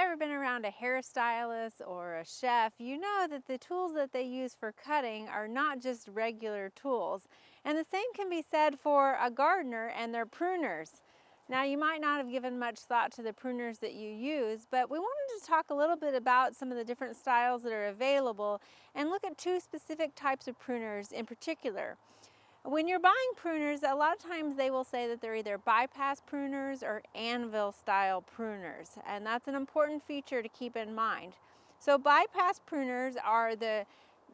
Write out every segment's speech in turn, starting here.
ever been around a hairstylist or a chef, you know that the tools that they use for cutting are not just regular tools. And the same can be said for a gardener and their pruners. Now, you might not have given much thought to the pruners that you use, but we wanted to talk a little bit about some of the different styles that are available and look at two specific types of pruners in particular. When you're buying pruners, a lot of times they will say that they're either bypass pruners or anvil style pruners, and that's an important feature to keep in mind. So bypass pruners are the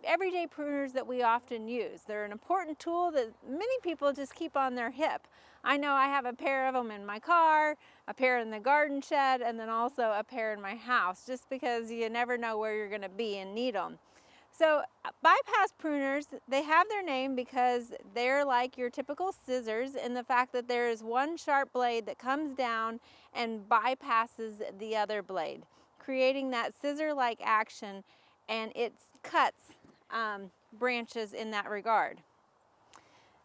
everyday pruners that we often use. They're an important tool that many people just keep on their hip. I know I have a pair of them in my car, a pair in the garden shed, and then also a pair in my house, just because you never know where you're going to be and need them. So bypass pruners, they have their name because they're like your typical scissors in the fact that there is one sharp blade that comes down and bypasses the other blade, creating that scissor-like action, and it cuts branches in that regard.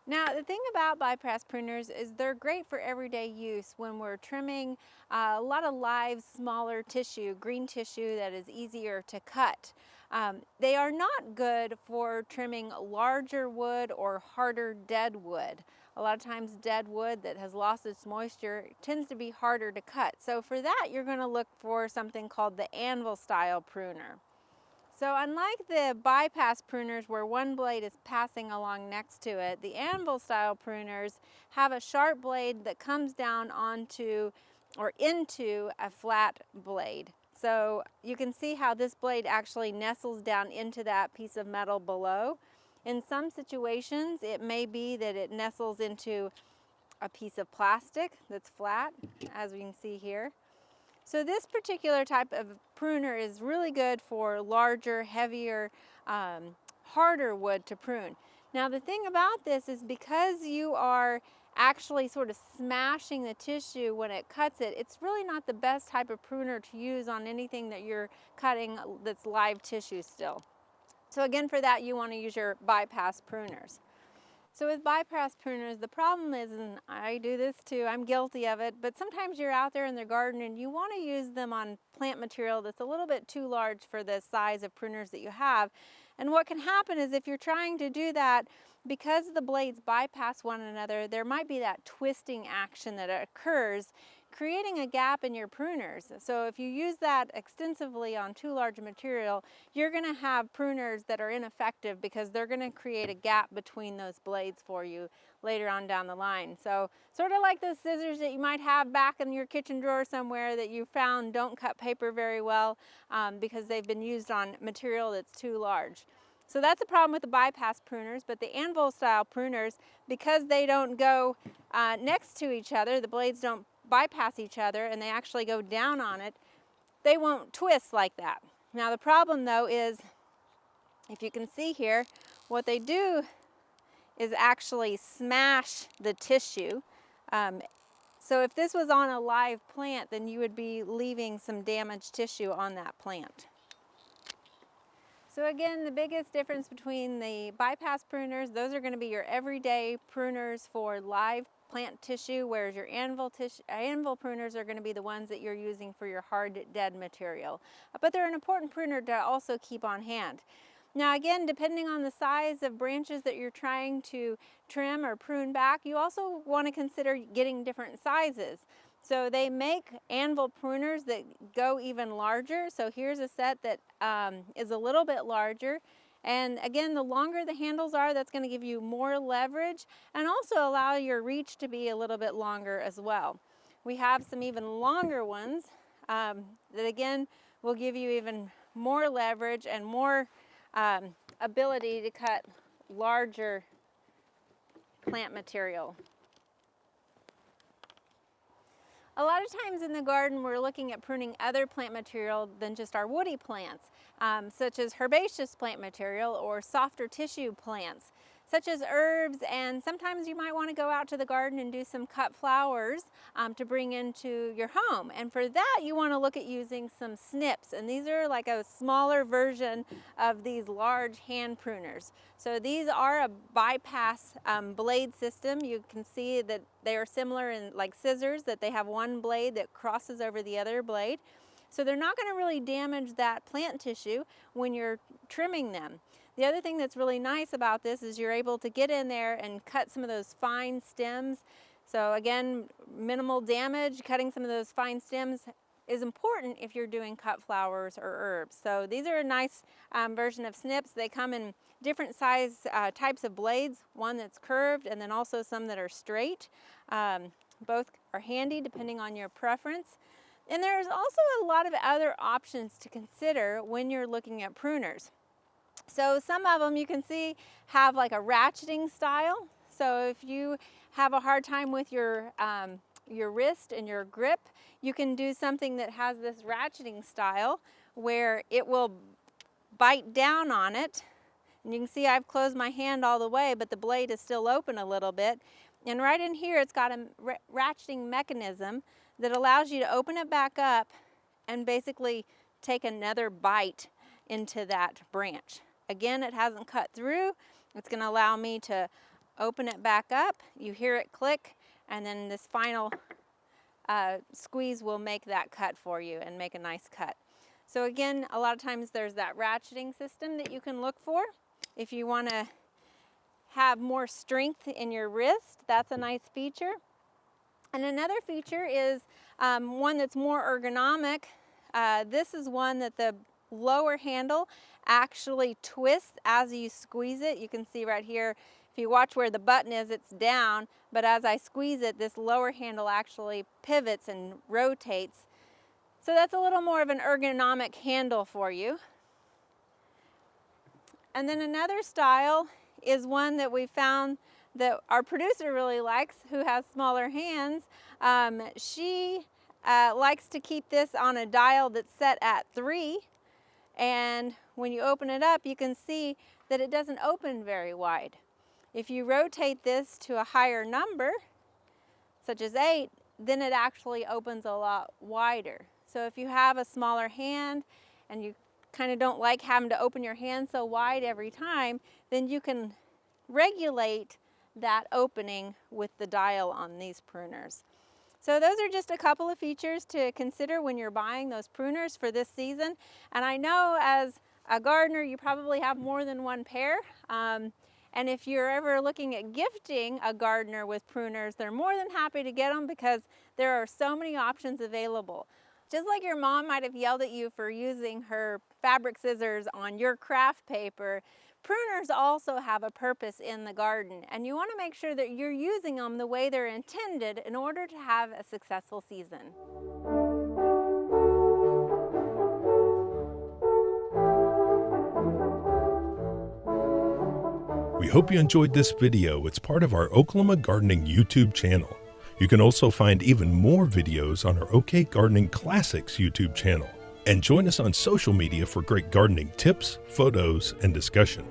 Now, the thing about bypass pruners is they're great for everyday use when we're trimming a lot of live, smaller tissue, green tissue that is easier to cut. They are not good for trimming larger wood or harder dead wood. A lot of times dead wood that has lost its moisture tends to be harder to cut. So for that, you're going to look for something called the anvil style pruner. So unlike the bypass pruners where one blade is passing along next to it, the anvil style pruners have a sharp blade that comes down onto or into a flat blade. So you can see how this blade actually nestles down into that piece of metal below. In some situations, it may be that it nestles into a piece of plastic that's flat, as we can see here. So this particular type of pruner is really good for larger, heavier, harder wood to prune. Now the thing about this is because you are actually sort of smashing the tissue when it cuts it, it's really not the best type of pruner to use on anything that you're cutting that's live tissue still. So again, for that you want to use your bypass pruners. So with bypass pruners, the problem is, and I do this too, I'm guilty of it, but sometimes you're out there in the garden and you want to use them on plant material that's a little bit too large for the size of pruners that you have. And what can happen is if you're trying to do that, because the blades bypass one another, there might be that twisting action that occurs, creating a gap in your pruners. So if you use that extensively on too large a material, you're going to have pruners that are ineffective because they're going to create a gap between those blades for you later on down the line. So sort of like those scissors that you might have back in your kitchen drawer somewhere that you found don't cut paper very well because they've been used on material that's too large. So that's a problem with the bypass pruners, but the anvil style pruners, because they don't go next to each other, the blades don't bypass each other and they actually go down on it, they won't twist like that. Now the problem though is, if you can see here, what they do is actually smash the tissue. So if this was on a live plant, then you would be leaving some damaged tissue on that plant. So again, the biggest difference between the bypass pruners, those are going to be your everyday pruners for live plant tissue, whereas your anvil pruners are going to be the ones that you're using for your hard dead material. But they're an important pruner to also keep on hand. Now again, depending on the size of branches that you're trying to trim or prune back, you also want to consider getting different sizes. So they make anvil pruners that go even larger. So here's a set that is a little bit larger. And again, the longer the handles are, that's going to give you more leverage and also allow your reach to be a little bit longer as well. We have some even longer ones that again will give you even more leverage and more ability to cut larger plant material. A lot of times in the garden we're looking at pruning other plant material than just our woody plants, such as herbaceous plant material or softer tissue plants, such as herbs, and sometimes you might want to go out to the garden and do some cut flowers to bring into your home. And for that you want to look at using some snips, and these are like a smaller version of these large hand pruners. So these are a bypass blade system. You can see that they are similar in like scissors, that they have one blade that crosses over the other blade. So they're not going to really damage that plant tissue when you're trimming them. The other thing that's really nice about this is you're able to get in there and cut some of those fine stems. So again, minimal damage. Cutting some of those fine stems is important if you're doing cut flowers or herbs. So these are a nice version of Snips. They come in different size types of blades, one that's curved and then also some that are straight. Both are handy depending on your preference. And there's also a lot of other options to consider when you're looking at pruners. So some of them you can see have like a ratcheting style. So if you have a hard time with your wrist and your grip, you can do something that has this ratcheting style where it will bite down on it. And you can see I've closed my hand all the way, but the blade is still open a little bit. And right in here, it's got a ratcheting mechanism that allows you to open it back up and basically take another bite into that branch. Again, it hasn't cut through. It's going to allow me to open it back up. You hear it click, and then this final squeeze will make that cut for you and make a nice cut. So again, a lot of times there's that ratcheting system that you can look for. If you want to have more strength in your wrist, that's a nice feature. And another feature is one that's more ergonomic. This is one that the lower handle actually twists as you squeeze it. You can see right here, if you watch where the button is, it's down, but as I squeeze it, this lower handle actually pivots and rotates. So that's a little more of an ergonomic handle for you. And then another style is one that we found that our producer really likes, who has smaller hands. She likes to keep this on a dial that's set at 3. And when you open it up, you can see that it doesn't open very wide. If you rotate this to a higher number, such as 8, then it actually opens a lot wider. So if you have a smaller hand and you kind of don't like having to open your hand so wide every time, then you can regulate that opening with the dial on these pruners. So those are just a couple of features to consider when you're buying those pruners for this season. And I know as a gardener, you probably have more than one pair. And if you're ever looking at gifting a gardener with pruners, they're more than happy to get them because there are so many options available. Just like your mom might have yelled at you for using her fabric scissors on your craft paper, pruners also have a purpose in the garden, and you want to make sure that you're using them the way they're intended in order to have a successful season. We hope you enjoyed this video. It's part of our Oklahoma Gardening YouTube channel. You can also find even more videos on our OK Gardening Classics YouTube channel. And join us on social media for great gardening tips, photos, and discussion.